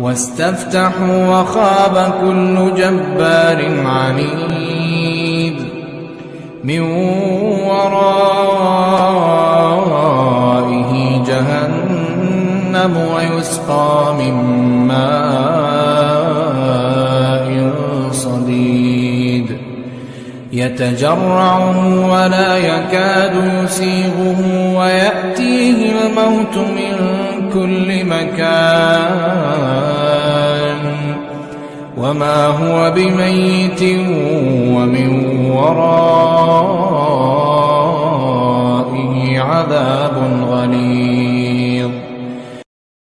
واستفتحوا وخاب كل جبار عنيد من ورائه جهنم ويسقى من ماء صديد يتجرعه ولا يكاد يسيغه ويأتيه الموت من كل مكان وما هو بميت ومن ورائه عذاب غليظ